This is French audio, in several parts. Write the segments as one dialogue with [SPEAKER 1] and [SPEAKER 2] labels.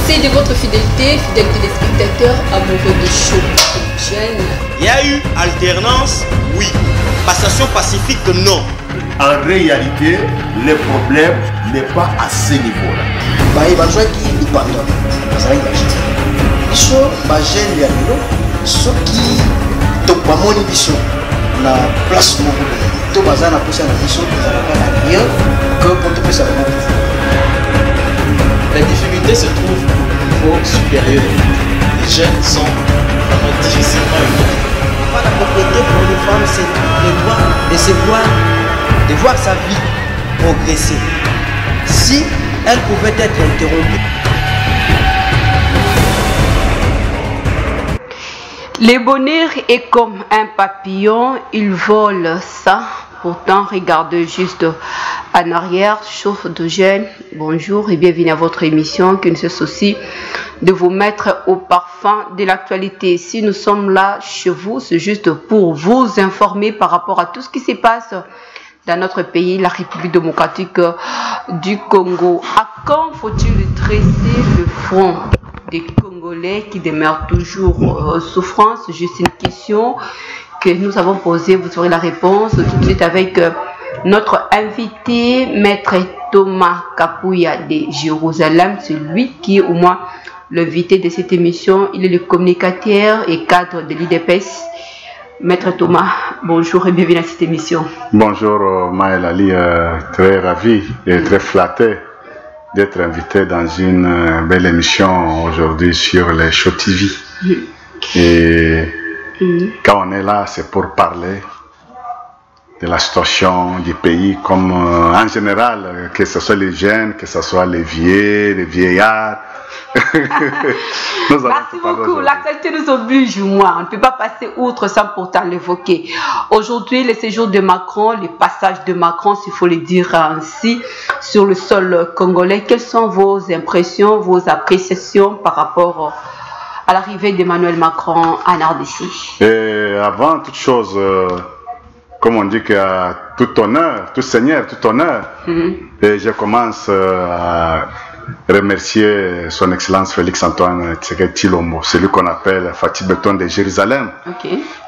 [SPEAKER 1] Merci de votre fidélité, fidèles téléspectateurs, amoureux de show. Jeune.
[SPEAKER 2] Il y a eu alternance, oui. Passation pacifique, non.
[SPEAKER 3] En réalité, le problème n'est pas à ce niveau-là.
[SPEAKER 4] Il va jouer qui est pardon. So, jeune ya lelo, ceux qui donc pas mon émission, la place mon to bazana pour ça la mission, ça rien que pour te faire ça.
[SPEAKER 5] La difficulté se trouve au niveau supérieur. Les jeunes sont vraiment difficilement humains.
[SPEAKER 4] La propriété pour une femme, c'est le droit de se voir, de voir sa vie progresser. Si elle pouvait être interrompue.
[SPEAKER 6] Le bonheur est comme un papillon, il vole ça. Pourtant, regardez juste en arrière, chauffe de jeune. Bonjour et bienvenue à votre émission qui nous cesse aussi de vous mettre au parfum de l'actualité. Si nous sommes là chez vous, c'est juste pour vous informer par rapport à tout ce qui se passe dans notre pays, la République démocratique du Congo. À quand faut-il dresser le front des Congolais qui demeurent toujours souffrance? Juste une question que nous avons posée, vous aurez la réponse tout de suite avec notre invité, Maître Thomas Kapouya de Jérusalem. C'est lui qui est au moins l'invité de cette émission. Il est le communicateur et cadre de l'IDPS. Maître Thomas, bonjour et bienvenue à cette émission.
[SPEAKER 7] Bonjour Maël Ali, très ravi et très flatté d'être invité dans une belle émission aujourd'hui sur les Show TV. Et quand on est là, c'est pour parler de la situation du pays, comme en général, que ce soit les jeunes, que ce soit les vieux, les vieillards.
[SPEAKER 6] Merci beaucoup. L'actualité nous oblige, moi. On ne peut pas passer outre sans pourtant l'évoquer. Aujourd'hui, le séjour de Macron, le passage de Macron, s'il faut le dire ainsi, sur le sol congolais. Quelles sont vos impressions, vos appréciations par rapport à l'arrivée d'Emmanuel Macron en RDC?
[SPEAKER 7] Et avant toute chose, comme on dit qu'il y a tout honneur, tout seigneur, tout honneur, et je commence à remercier son Excellence Félix Antoine Tshisekedi Tshilombo, celui qu'on appelle Fatih Beton de Jérusalem,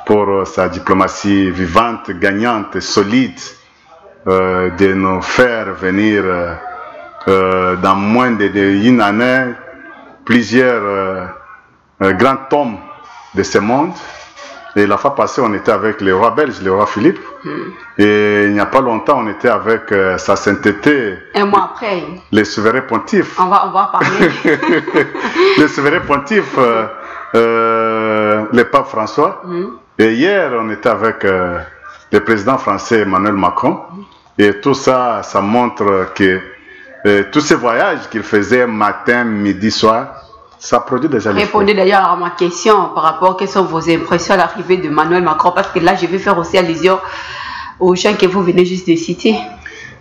[SPEAKER 7] pour sa diplomatie vivante, gagnante et solide, de nous faire venir dans moins d'une année plusieurs grands hommes de ce monde. Et la fois passée, on était avec le roi belge, le roi Philippe. Et il n'y a pas longtemps, on était avec sa sainteté.
[SPEAKER 6] Un mois après.
[SPEAKER 7] Le souverain pontife.
[SPEAKER 6] On va parler.
[SPEAKER 7] Le souverain pontife, le pape François. Et hier, on était avec le président français Emmanuel Macron. Et tout ça, ça montre que tous ces voyages qu'il faisait matin, midi, soir, ça produit déjà les
[SPEAKER 6] Répondez d'ailleurs à ma question par rapport à quelles sont vos impressions à l'arrivée d'Emmanuel Macron, parce que là je vais faire aussi allusion aux gens que vous venez juste de citer.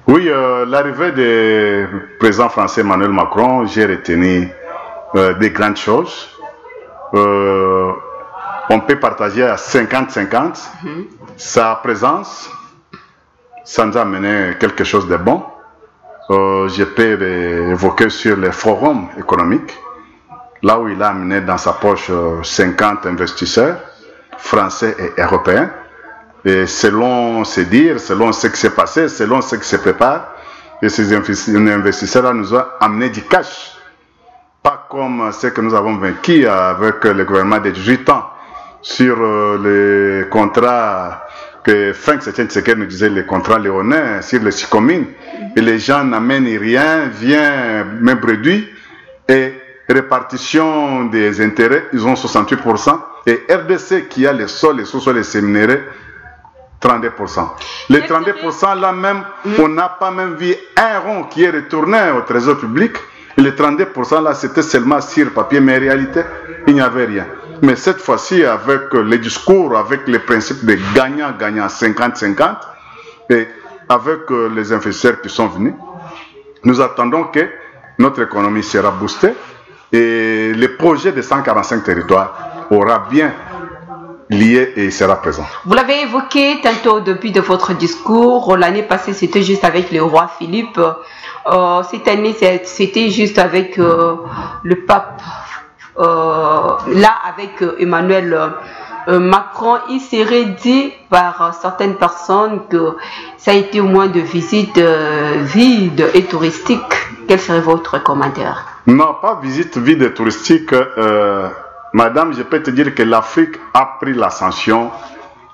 [SPEAKER 7] Oui, l'arrivée du président français Emmanuel Macron, j'ai retenu des grandes choses. On peut partager à 50-50. Sa présence, ça nous a amené quelque chose de bon. Je peux évoquer sur les forums économiques, là où il a amené dans sa poche 50 investisseurs français et européens. Et selon ses dires, selon ce qui s'est passé, selon ce qui se prépare, et ces investisseurs-là nous ont amené du cash. Pas comme ce que nous avons vaincu avec le gouvernement de 18 ans sur les contrats que Frank Tshisekedi nous disait, les contrats léonins sur les 6 communes. Et les gens n'amènent rien, viennent même réduit. Et répartition des intérêts, ils ont 68%. Et RDC qui a les sols, les sous-sols, les séminérés, 32%. Les 32% là même, on n'a pas même vu un rond qui est retourné au trésor public. Et les 32% là, c'était seulement sur papier, mais en réalité, il n'y avait rien. Mais cette fois-ci, avec les discours, avec les principes de gagnant-gagnant, 50-50, et avec les investisseurs qui sont venus, nous attendons que notre économie sera boostée et le projet de 145 territoires aura bien lié et il sera présent.
[SPEAKER 6] Vous l'avez évoqué tantôt au début de votre discours. L'année passée, c'était juste avec le roi Philippe. Cette année, c'était juste avec le pape. Là, avec Emmanuel Macron, il serait dit par certaines personnes que ça a été au moins de visites vides et touristiques. Quel serait votre commentaire?
[SPEAKER 7] Non, pas visite vide et touristique. Madame, je peux te dire que l'Afrique a pris l'ascension.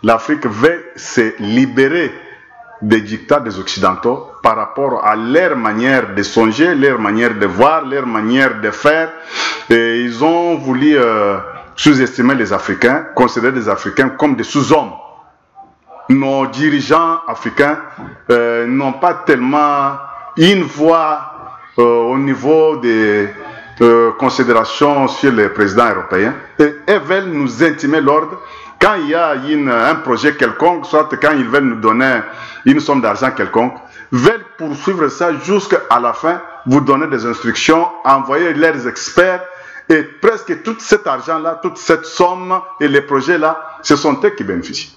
[SPEAKER 7] L'Afrique veut se libérer des dictats des Occidentaux par rapport à leur manière de songer, leur manière de voir, leur manière de faire. Et ils ont voulu sous-estimer les Africains, considérer les Africains comme des sous-hommes. Nos dirigeants africains n'ont pas tellement une voix au niveau des considérations sur les présidents européens. Et ils veulent nous intimer l'ordre. Quand il y a un projet quelconque, soit quand ils veulent nous donner une somme d'argent quelconque, veulent poursuivre ça jusqu'à la fin, vous donner des instructions, envoyer leurs experts, et presque tout cet argent-là, toute cette somme et les projets-là, ce sont eux qui bénéficient.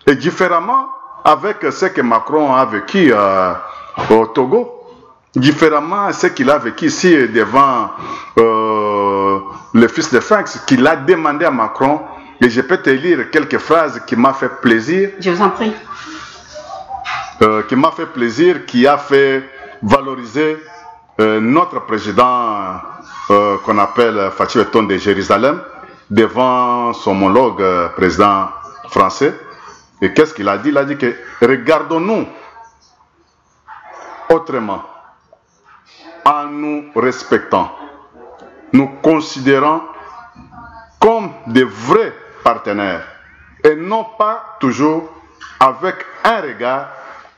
[SPEAKER 7] Et différemment avec ce que Macron a vécu au Togo, différemment ce qu'il a vécu ici devant le fils de Franks, qu'il a demandé à Macron. Et je peux te lire quelques phrases qui m'ont fait plaisir.
[SPEAKER 6] Je vous en prie.
[SPEAKER 7] Qui m'a fait plaisir, qui a fait valoriser notre président qu'on appelle Fatou Etoun de Jérusalem devant son homologue président français. Et qu'est-ce qu'il a dit? Il a dit que regardons-nous autrement, en nous respectant, nous considérant comme des vrais partenaires et non pas toujours avec un regard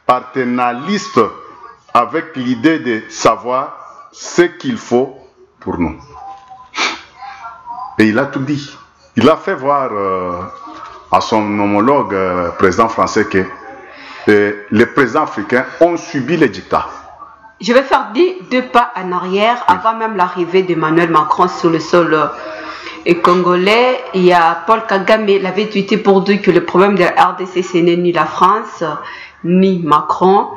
[SPEAKER 7] paternaliste, avec l'idée de savoir ce qu'il faut pour nous. Et il a tout dit. Il a fait voir à son homologue président français que les présidents africains ont subi les dictats.
[SPEAKER 6] Je vais faire deux pas en arrière avant même l'arrivée d'Emmanuel Macron sur le sol congolais. Il y a Paul Kagame, il avait tweeté pour dire que le problème de la RDC, ce n'est ni la France, ni Macron.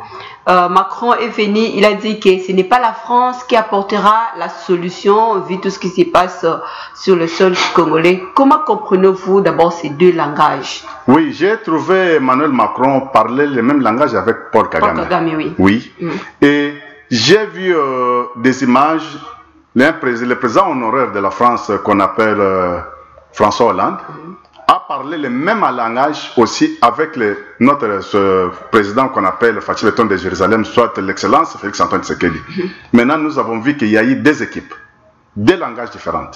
[SPEAKER 6] Macron est venu, il a dit que ce n'est pas la France qui apportera la solution vu tout ce qui se passe sur le sol congolais. Comment comprenez-vous d'abord ces deux langages?
[SPEAKER 7] Oui, j'ai trouvé Emmanuel Macron parler le même langage avec Paul Kagame.
[SPEAKER 6] Paul Kagame, oui.
[SPEAKER 7] Oui. Et j'ai vu des images. Le président honoraire de la France, qu'on appelle François Hollande, a parlé le même langage aussi avec notre président qu'on appelle Fatou Etoun de Jérusalem, soit l'excellence Félix Antoine Tshisekedi. Maintenant, nous avons vu qu'il y a eu deux équipes, deux langages différents.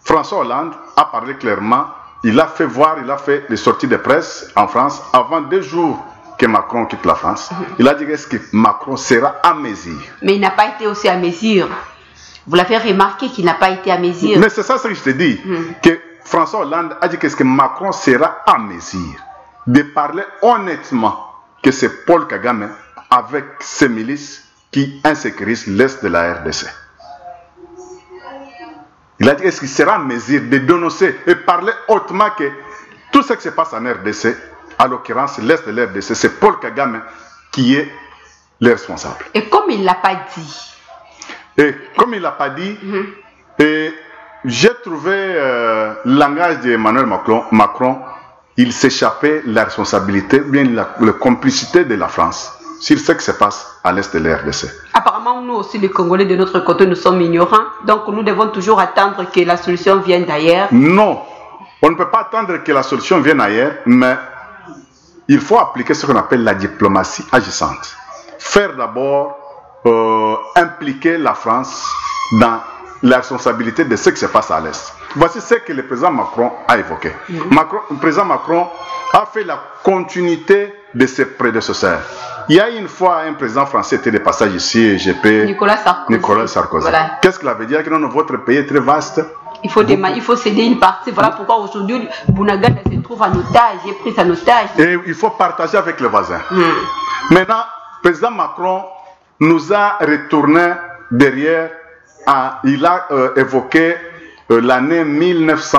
[SPEAKER 7] François Hollande a parlé clairement, il a fait voir, il a fait les sorties de presse en France avant 2 jours que Macron quitte la France. Il a dit que Macron sera à mesure.
[SPEAKER 6] Mais il n'a pas été aussi à mesure. Vous l'avez remarqué qu'il n'a pas été à mesure.
[SPEAKER 7] Mais c'est ça ce que je te dis. Que François Hollande a dit que Macron sera à mesure de parler honnêtement que c'est Paul Kagame avec ses milices qui insécurisent l'Est de la RDC. Il a dit qu'il sera à mesure de dénoncer et parler hautement que tout ce qui se passe en RDC, à l'occurrence l'Est de la RDC, c'est Paul Kagame qui est le responsable.
[SPEAKER 6] Et comme il ne l'a pas dit.
[SPEAKER 7] Et comme il ne l'a pas dit, j'ai trouvé le langage d'Emmanuel Macron, il s'échappait la responsabilité, bien la complicité de la France sur ce qui se passe à l'est de la RDC.
[SPEAKER 6] Apparemment, nous aussi, les Congolais de notre côté, nous sommes ignorants, donc nous devons toujours attendre que la solution vienne d'ailleurs.
[SPEAKER 7] Non, on ne peut pas attendre que la solution vienne ailleurs, mais il faut appliquer ce qu'on appelle la diplomatie agissante. Faire d'abord impliquer la France dans la responsabilité de ce qui se passe à l'Est. Voici ce que le président Macron a évoqué. Le président Macron a fait la continuité de ses prédécesseurs. Il y a une fois, un président français était de passage ici,
[SPEAKER 6] Nicolas
[SPEAKER 7] Sarkozy.
[SPEAKER 6] Voilà.
[SPEAKER 7] Qu'est-ce qu'il avait dit? Que votre pays est très vaste.
[SPEAKER 6] Il faut céder une partie. Voilà pourquoi aujourd'hui, Bounagana se trouve en otage, est pris en otage.
[SPEAKER 7] Et il faut partager avec les voisins. Maintenant, le président Macron nous a retourné derrière. Il a évoqué l'année 1900,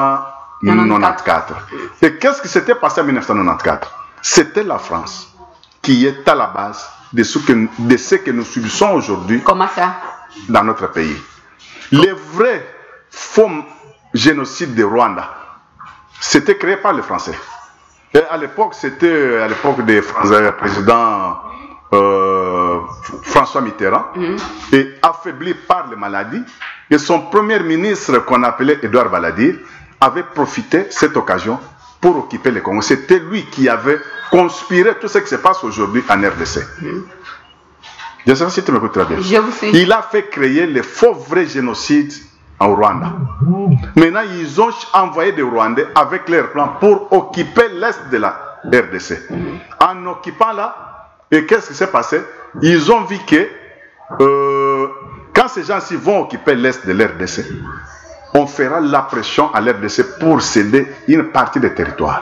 [SPEAKER 7] 1994. Et qu'est-ce qui s'était passé en 1994? C'était la France qui est à la base de ce que nous subissons aujourd'hui.
[SPEAKER 6] Comment ça?
[SPEAKER 7] Dans notre pays. Les vrais faux génocides de Rwanda, c'était créé par les Français. Et à l'époque, c'était à l'époque des présidents François Mitterrand, et affaibli par les maladies, et son premier ministre qu'on appelait Édouard Balladur avait profité de cette occasion pour occuper le Congo. C'était lui qui avait conspiré tout ce qui se passe aujourd'hui en RDC. Je ne sais pas si tu m'écoutes très bien. Il a fait créer les faux vrais génocides en Rwanda. Maintenant, ils ont envoyé des Rwandais avec leur plan pour occuper l'est de la RDC. En occupant là, et qu'est-ce qui s'est passé? Ils ont vu que quand ces gens-ci vont occuper l'est de l'RDC, on fera la pression à l'RDC pour céder une partie des territoires.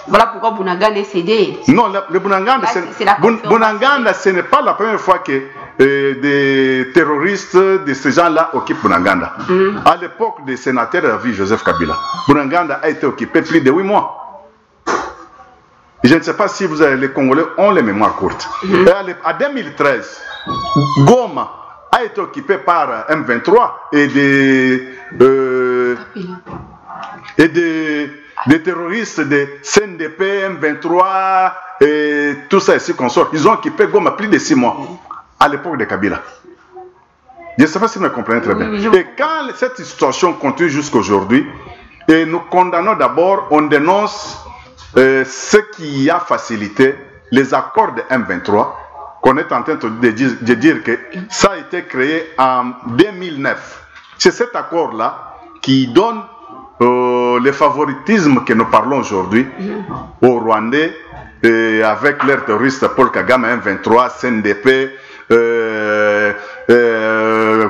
[SPEAKER 6] Voilà pourquoi Bunaganda est cédé.
[SPEAKER 7] Non, le Bunaganda, ce n'est pas la première fois que des terroristes de ces gens-là occupent Bunaganda. À l'époque des sénateurs à vie Joseph Kabila, Bunaganda a été occupé plus de 8 mois. Je ne sais pas si vous avez, les Congolais ont les mémoires courtes. En 2013, Goma a été occupé par M23 et des terroristes de CNDP, M23 et tout ça ici qu'on sort. Ils ont occupé Goma plus de 6 mois à l'époque de Kabila. Je ne sais pas si vous me comprenez très bien. Et quand cette situation continue jusqu'à aujourd'hui, et nous condamnons d'abord, on dénonce ce qui a facilité les accords de M23, qu'on est en train de dire que ça a été créé en 2009. C'est cet accord-là qui donne le favoritisme que nous parlons aujourd'hui aux Rwandais avec leurs terroristes Paul Kagame, M23, CNDP,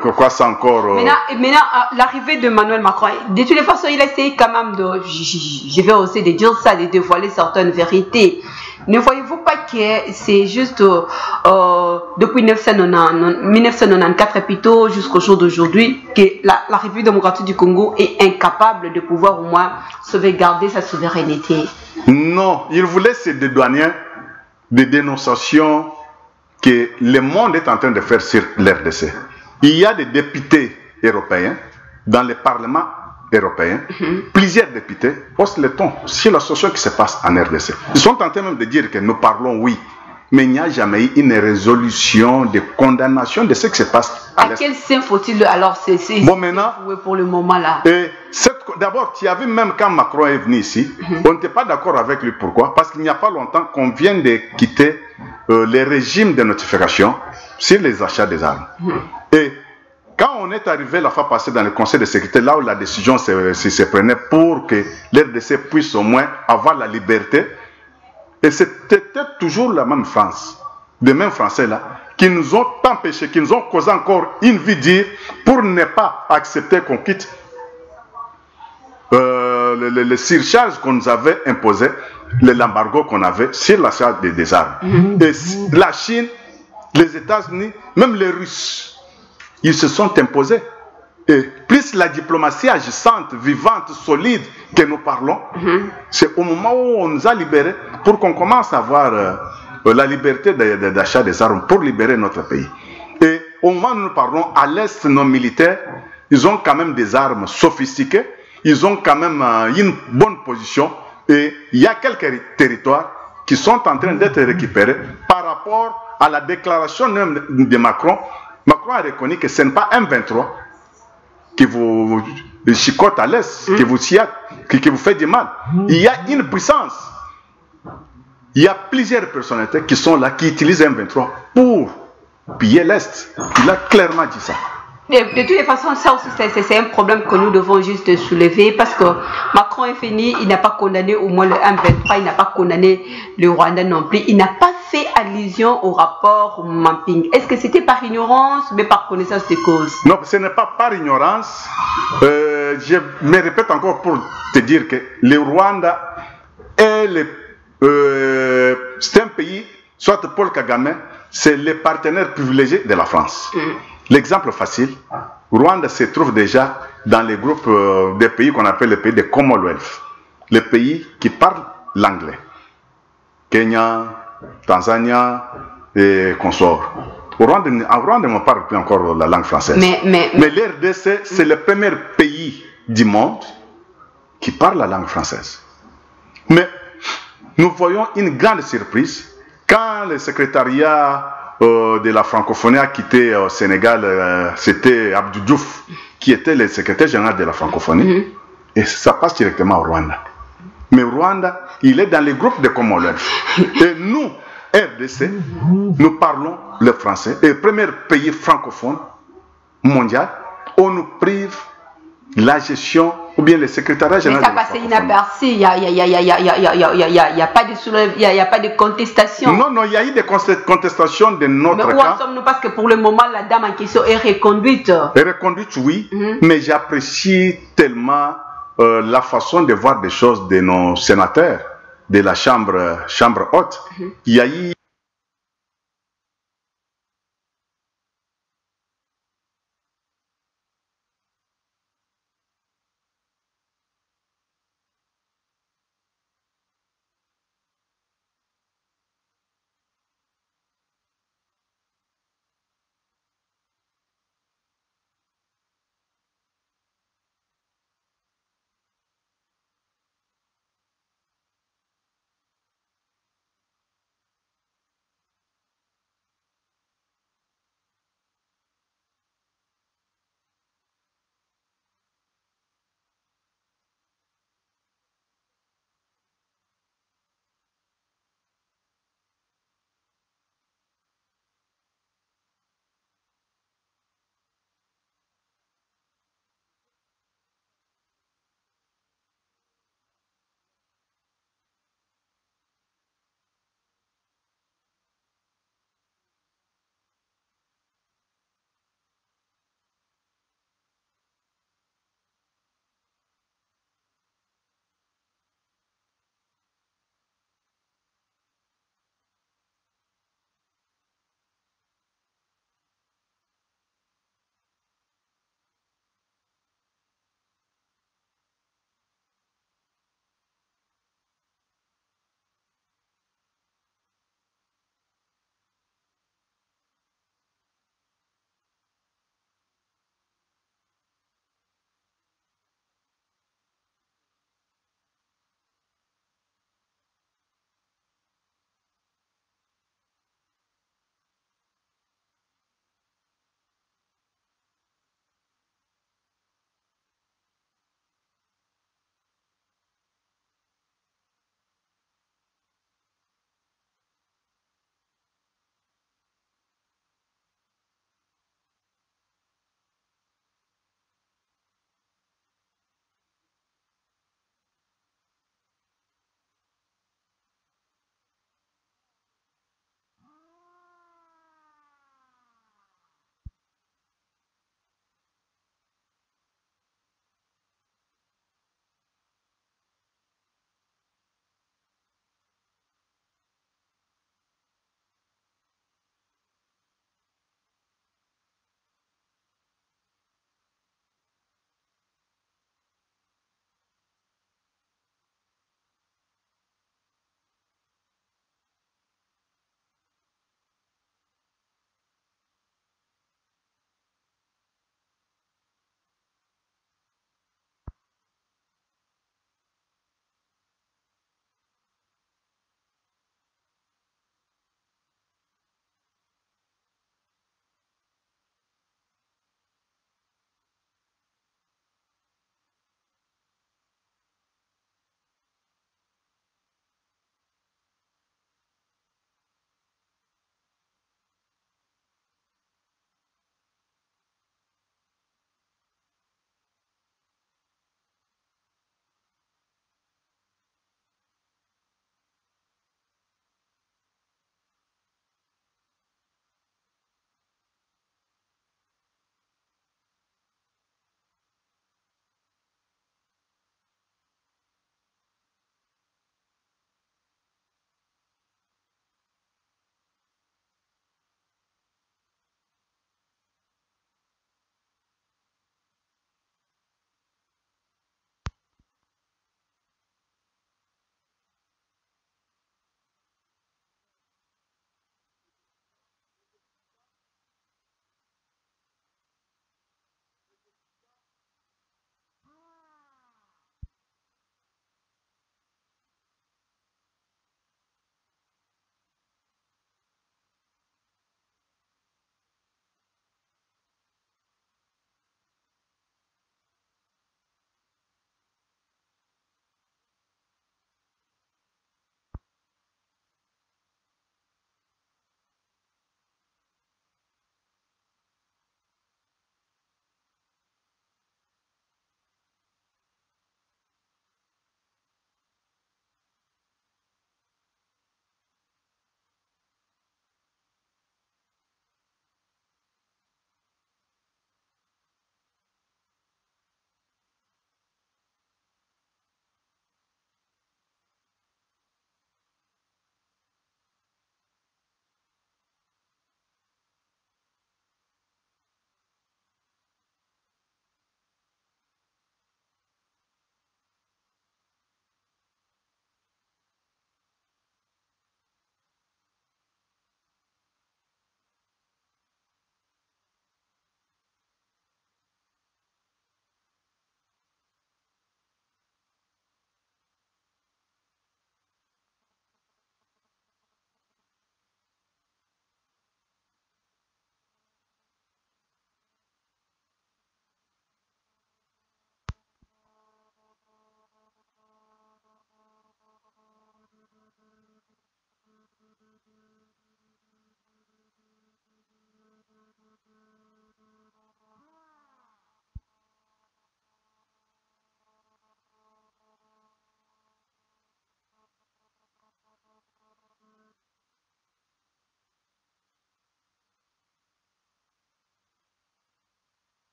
[SPEAKER 7] quoi ça encore
[SPEAKER 6] Maintenant, l'arrivée de Emmanuel Macron, de toutes les façons, il a essayé quand même de, je vais aussi de dire ça, de dévoiler certaines vérités. Ne voyez-vous pas que c'est juste depuis 1994 plutôt jusqu'au jour d'aujourd'hui que la République démocratique du Congo est incapable de pouvoir au moins sauvegarder sa souveraineté?
[SPEAKER 7] Non, il voulait se dédouaner des dénonciations que le monde est en train de faire sur l'RDC. Il y a des députés européens dans le Parlement européen, plusieurs députés haussent le ton sur la situation qui se passe en RDC. Ils sont en train même de dire que nous parlons oui, mais il n'y a jamais eu une résolution de condamnation de ce qui se passe à l'Est.
[SPEAKER 6] À quel sein faut-il alors
[SPEAKER 7] bon, maintenant,
[SPEAKER 6] pour le moment là?
[SPEAKER 7] D'abord, tu as vu même quand Macron est venu ici, on n'était pas d'accord avec lui. Pourquoi? Parce qu'il n'y a pas longtemps qu'on vient de quitter les régimes de notification sur les achats des armes. Et quand on est arrivé la fois passée dans le Conseil de sécurité, là où la décision se prenait pour que l'RDC puisse au moins avoir la liberté, et c'était toujours la même France, les mêmes Français là, qui nous ont empêchés, qui nous ont causé encore une vie dure pour ne pas accepter qu'on quitte le surcharge qu'on nous avait imposé, l'embargo qu'on avait sur l'achat des armes. Et la Chine, les États-Unis, même les Russes, ils se sont imposés. Et plus la diplomatie agissante, vivante, solide que nous parlons, c'est au moment où on nous a libérés pour qu'on commence à avoir la liberté d'achat des armes pour libérer notre pays. Et au moment où nous parlons, à l'Est, nos militaires, ils ont quand même des armes sophistiquées, ils ont quand même une bonne position, et il y a quelques territoires qui sont en train d'être récupérés par rapport à la déclaration de Macron. Macron a reconnu que ce n'est pas M23 qui vous chicote à l'Est, qui vous fait du mal. Il y a une puissance. Il y a plusieurs personnalités qui sont là, qui utilisent M23 pour piller l'Est. Il a clairement dit ça.
[SPEAKER 6] De toutes les façons, ça aussi, c'est un problème que nous devons juste soulever parce que Macron est fini, il n'a pas condamné au moins le M23, il n'a pas condamné le Rwanda non plus, il n'a pas fait allusion au rapport Mapping. Est-ce que c'était par ignorance, mais par connaissance de cause?
[SPEAKER 7] Non, ce n'est pas par ignorance. Je me répète encore pour te dire que le Rwanda est c'est un pays, soit Paul Kagame, c'est le partenaire privilégié de la France. L'exemple facile, Rwanda se trouve déjà dans les groupes des pays qu'on appelle les pays de Commonwealth, les pays qui parlent l'anglais. Kenya, Tanzania et consorts. En Rwanda, on ne parle plus encore la langue française. Mais l'RDC, c'est le premier pays du monde qui parle la langue française. Mais nous voyons une grande surprise quand le secrétariat de la francophonie a quitté au Sénégal, c'était Abdou Diouf qui était le secrétaire général de la francophonie, et ça passe directement au Rwanda. Mais Rwanda, il est dans les groupes de Commonwealth. Et nous, RDC, nous parlons le français. Et le premier pays francophone mondial, on nous prive la gestion ou bien le secrétariat général.
[SPEAKER 6] Mais ça passe inaperçu, il n'y a pas de contestation.
[SPEAKER 7] Non, il y a eu des contestations de notre
[SPEAKER 6] mais où en sommes-nous? Parce que pour le moment, la dame en question est reconduite.
[SPEAKER 7] Reconduite, oui, mais j'apprécie tellement la façon de voir des choses de nos sénateurs de la chambre haute. Il y a eu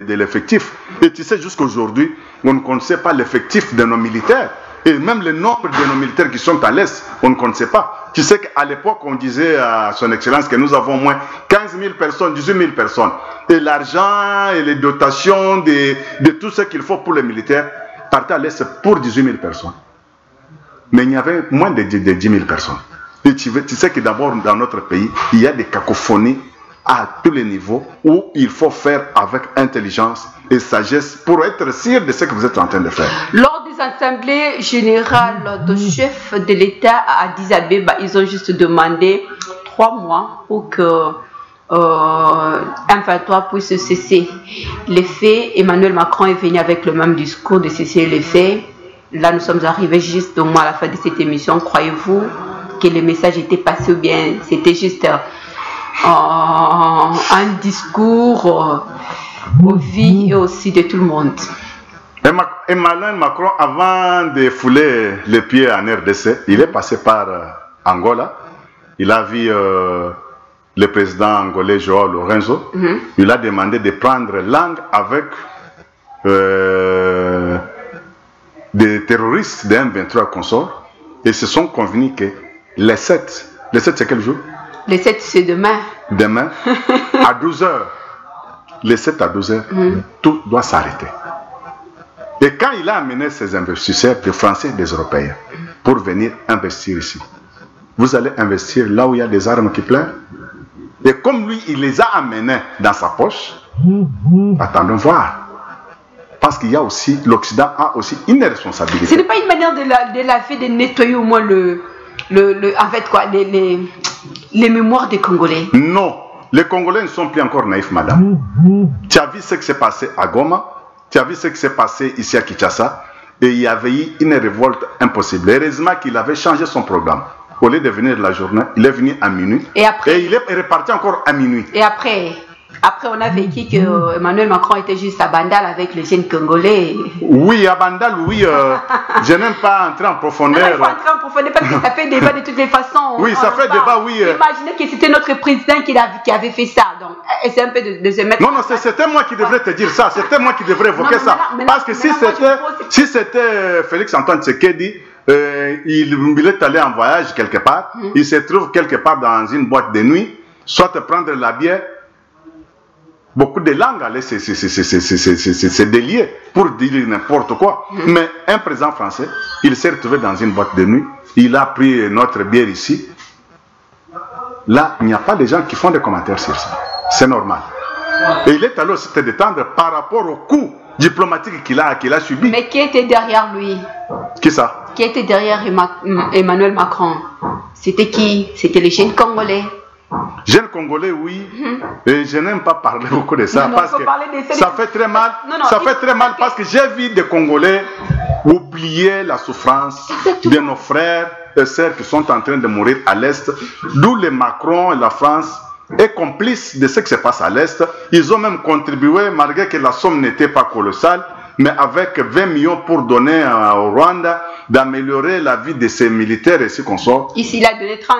[SPEAKER 7] de l'effectif. Et tu sais, jusqu'aujourd'hui, on ne connaissait pas l'effectif de nos militaires. Et même le nombre de nos militaires qui sont à l'Est, on ne connaissait pas. Tu sais qu'à l'époque, on disait à son Excellence que nous avons au moins 15 000 personnes, 18 000 personnes. Et l'argent et les dotations de tout ce qu'il faut pour les militaires partaient à l'Est pour 18 000 personnes. Mais il y avait moins de 10 000 personnes. Et tu sais que d'abord, dans notre pays, il y a des cacophonies à tous les niveaux où il faut faire avec intelligence et sagesse pour être sûr de ce que vous êtes en train de faire.
[SPEAKER 6] Lors des assemblées générales de chefs de l'État à Addis Abeba, ils ont juste demandé 3 mois pour que M23 puisse cesser les faits. Emmanuel Macron est venu avec le même discours de cesser les faits. Là, nous sommes arrivés juste au moins à la fin de cette émission. Croyez-vous que le message était passé ou bien c'était juste un discours aux vies et aussi de tout le monde?
[SPEAKER 7] Emmanuel Macron, avant de fouler les pieds en RDC, il est passé par Angola. Il a vu le président angolais Joao Lorenzo. Il a demandé de prendre langue avec des terroristes de M23 consorts. Et se sont convenus que les 7 c'est quel jour?
[SPEAKER 6] Les 7 c'est demain.
[SPEAKER 7] Demain, à 12h. Les 7 à 12h, tout doit s'arrêter. Et quand il a amené ses investisseurs, des Français et des Européens, pour venir investir ici, vous allez investir là où il y a des armes qui pleurent. Et comme lui, il les a amenés dans sa poche, attendons voir. Parce qu'il y a aussi, l'Occident a aussi une responsabilité.
[SPEAKER 6] Ce n'est pas une manière de nettoyer au moins en fait quoi, les mémoires des Congolais.
[SPEAKER 7] Non, les Congolais ne sont plus encore naïfs, madame. Tu as vu ce qui s'est passé à Goma, tu as vu ce qui s'est passé ici à Kinshasa, et il y avait eu une révolte impossible. Heureusement qu'il avait changé son programme. Au lieu de venir la journée, il est venu à minuit. Et il est reparti encore à minuit.
[SPEAKER 6] Et après, on a vécu que Emmanuel Macron était juste à Bandal avec les jeunes Congolais.
[SPEAKER 7] Oui, à Bandal, oui. Je n'aime pas entrer en profondeur.
[SPEAKER 6] Non, il faut entrer en profondeur parce que ça fait débat de toutes les façons.
[SPEAKER 7] Oui, ça fait débat, oui.
[SPEAKER 6] Imaginez que c'était notre président qui avait fait ça. Donc, c'est un peu de se mettre...
[SPEAKER 7] Non, c'était moi qui devrais te dire ça. C'était moi qui devrais évoquer ça. Parce que si c'était Félix-Antoine Tshisekedi, il est allé en voyage quelque part, il se trouve quelque part dans une boîte de nuit, soit prendre la bière, beaucoup de langues allaient se délier pour dire n'importe quoi. Mais un président français, il s'est retrouvé dans une boîte de nuit, il a pris notre bière ici. Là, il n'y a pas de gens qui font des commentaires sur ça. C'est normal. Et il est allé aussi se détendre par rapport au coup diplomatique qu'il a subi.
[SPEAKER 6] Mais qui était derrière lui?
[SPEAKER 7] Qui ça?
[SPEAKER 6] Qui était derrière Emmanuel Macron? C'était qui? C'était les jeunes Congolais.
[SPEAKER 7] Jeunes Congolais, oui. Et je n'aime pas parler beaucoup de ça parce que ça fait très mal. Ça fait très mal parce que j'ai vu des Congolais oublier la souffrance de nos frères et sœurs qui sont en train de mourir à l'Est, d'où les Macron et la France est complice de ce qui se passe à l'Est. Ils ont même contribué, malgré que la somme n'était pas colossale, mais avec 20 millions pour donner au Rwanda, d'améliorer la vie de ses militaires et ses consorts.
[SPEAKER 6] Ici, il a donné 30.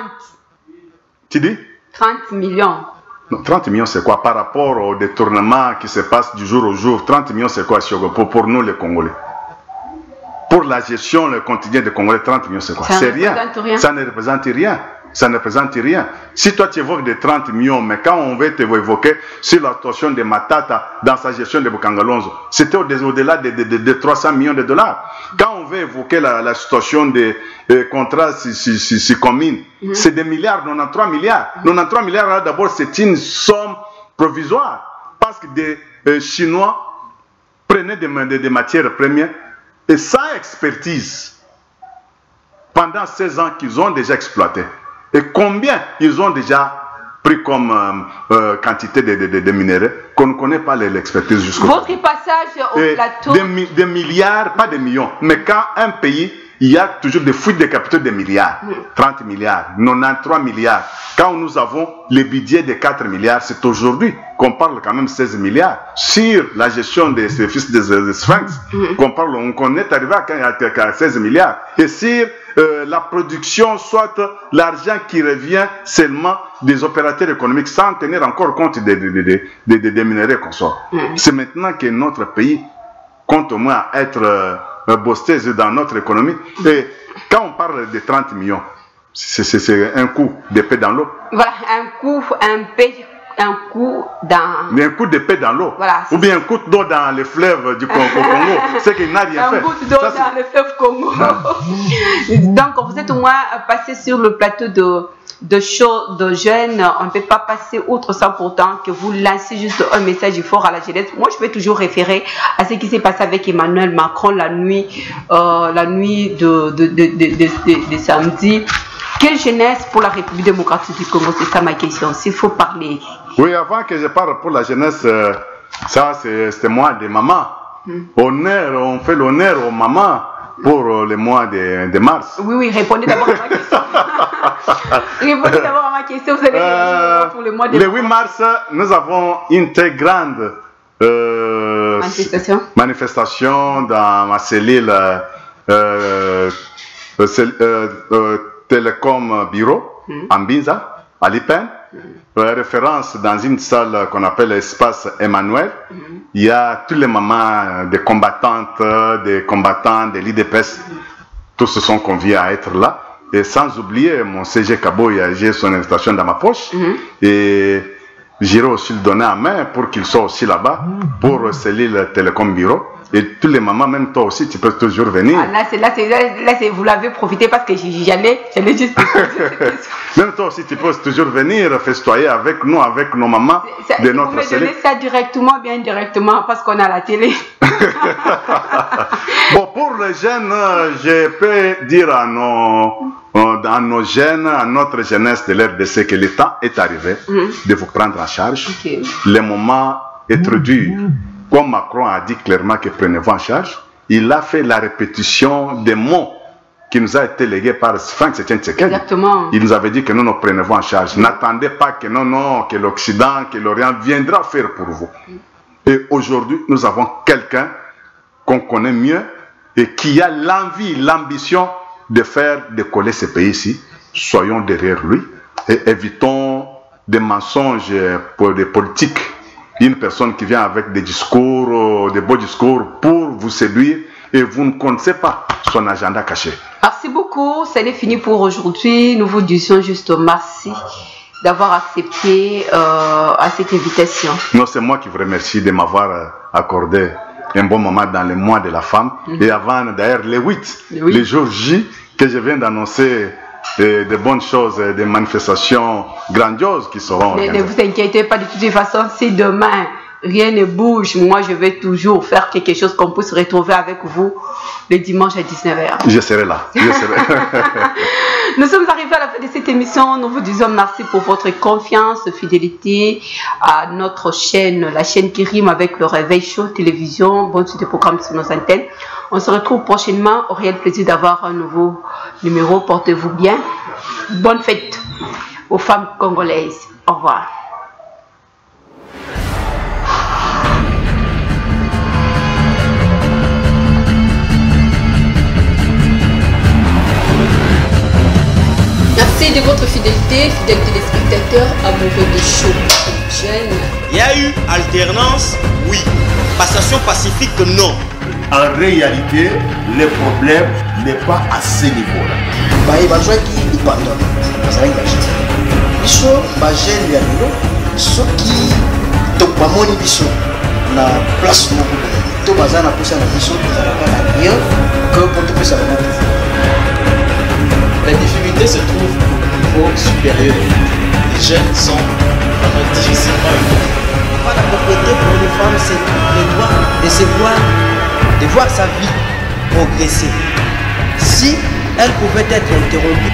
[SPEAKER 7] Tu dis
[SPEAKER 6] 30 millions.
[SPEAKER 7] Non, 30 millions, c'est quoi par rapport au détournement qui se passe du jour au jour? 30 millions, c'est quoi pour nous les Congolais? Pour la gestion, le quotidien des Congolais, 30 millions, c'est quoi? C'est rien. Ça ne représente rien. Ça ne représente rien. Si toi tu évoques des 30 millions, mais quand on veut évoquer sur la situation de Matata dans sa gestion de Bukangalonzo, c'était au-delà de 300 millions de dollars. Quand on veut évoquer la situation des contrats si communes, c'est des milliards, 93 milliards. 93 milliards, là d'abord, c'est une somme provisoire. Parce que des Chinois prenaient des matières premières et sans expertise, pendant 16 ans qu'ils ont déjà exploité. Et combien ils ont déjà pris comme quantité de minéraux qu'on ne connaît pas l'expertise jusqu'au bout.
[SPEAKER 6] Votre passage au plateau...
[SPEAKER 7] Des milliards, pas des millions. Mais quand un pays il y a toujours des fuites de capitaux de milliards, 30 milliards, 93 milliards. Quand nous avons le budget de 4 milliards, c'est aujourd'hui qu'on parle quand même 16 milliards. Sur la gestion des services des Sphinx, qu'on est arrivé à 16 milliards. Et sur la production, soit l'argent qui revient seulement des opérateurs économiques sans tenir encore compte des minéraux qu'on sort. C'est maintenant que notre pays compte au moins à être boosté dans notre économie. Et quand on parle de 30 millions, c'est un coup d'épée dans l'eau.
[SPEAKER 6] Voilà, un coup
[SPEAKER 7] d'épée dans l'eau.
[SPEAKER 6] Voilà,
[SPEAKER 7] ou bien un coup d'eau dans le fleuve du Congo. C'est qu'il n'a rien fait.
[SPEAKER 6] Un coup d'eau dans le fleuve Congo. Donc, vous êtes au moins passé sur le plateau de show de jeunes. On ne peut pas passer outre ça pourtant que vous lancez juste un message fort à la jeunesse. Moi, je vais toujours référer à ce qui s'est passé avec Emmanuel Macron la nuit de samedi. Quelle jeunesse pour la République démocratique du Congo? C'est ça ma question, s'il faut parler.
[SPEAKER 7] Oui, avant que je parle pour la jeunesse, ça c'est moi de maman. On fait l'honneur aux mamans pour le mois de mars.
[SPEAKER 6] Oui, répondez d'abord à ma question. Répondez d'abord à ma question, vous allez pour le mois de mars.
[SPEAKER 7] Le 8 mars, nous avons une très grande manifestation dans ma cellule Télécom Bureau, en Binza, à Lipen. Référence dans une salle qu'on appelle l'espace Emmanuel. Il y a tous les mamans des combattantes, des combattants, des l'IDPS. Tous se sont conviés à être là. Et sans oublier mon CG Kaboya, j'ai son invitation dans ma poche. Et j'irai aussi le donner en main pour qu'il soit aussi là-bas pour cellule Télécom Bureau. Et tous les mamans, même toi aussi, tu peux toujours venir.
[SPEAKER 6] Ah, là, vous l'avez profité parce que j'allais juste
[SPEAKER 7] même toi aussi, tu peux toujours venir festoyer avec nous, avec nos mamans de notre cellule.
[SPEAKER 6] Vous me donnez ça directement, bien indirectement, parce qu'on a la télé.
[SPEAKER 7] Bon, pour les jeunes, je peux dire à nos jeunes, à notre jeunesse de l'RDC que le temps est arrivé de vous prendre en charge. Le moment est trop dur. Comme Macron a dit clairement que prenez-vous en charge, il a fait la répétition des mots qui nous a été légués par Sphinx Etienne Tshisekedi.
[SPEAKER 6] Exactement.
[SPEAKER 7] Il nous avait dit que nous prenez-vous en charge. N'attendez pas que que l'Occident, que l'Orient viendra faire pour vous. Et aujourd'hui, nous avons quelqu'un qu'on connaît mieux et qui a l'envie, l'ambition de faire décoller ce pays-ci. Soyons derrière lui et évitons des mensonges pour des politiques. Une personne qui vient avec des discours, des beaux discours pour vous séduire et vous ne connaissez pas son agenda caché.
[SPEAKER 6] Merci beaucoup, c'est fini pour aujourd'hui. Nous vous disons juste merci d'avoir accepté à cette invitation.
[SPEAKER 7] Non, c'est moi qui vous remercie de m'avoir accordé un bon moment dans le mois de la femme. Et avant d'ailleurs le 8, le jour J, que je viens d'annoncer de bonnes choses, des manifestations grandioses qui seront.
[SPEAKER 6] Ne vous inquiétez pas, de toute façon, si demain rien ne bouge, moi je vais toujours faire quelque chose qu'on puisse retrouver avec vous le dimanche à 19h.
[SPEAKER 7] Je serai là.
[SPEAKER 6] Nous sommes arrivés à la fin de cette émission. Nous vous disons merci pour votre confiance, fidélité à notre chaîne, la chaîne qui rime avec le Réveil Show Télévision. Bonne suite de programmes sur nos antennes. On se retrouve prochainement. Au réel plaisir d'avoir un nouveau numéro. Portez-vous bien. Bonne fête aux femmes congolaises. Au revoir.
[SPEAKER 1] Merci de votre fidélité, fidèles téléspectateurs, amoureux de show jeune.
[SPEAKER 2] Il y a eu alternance, oui. Passation pacifique, non.
[SPEAKER 3] En réalité, le problème n'est pas à ce niveau-là.
[SPEAKER 4] Bazwaki ipanda bazali bajene biso bajene ya lelo soki tokbamoni biso na place moko to baza na posa na biso ezalaka na rien que pour topesa bango.
[SPEAKER 5] La difficulté se trouve au niveau supérieur. Les jeunes sont vraiment difficilement éduqués.
[SPEAKER 4] La propriété pour une femme, c'est le droit de voir sa vie progresser. Si elle pouvait être interrompue,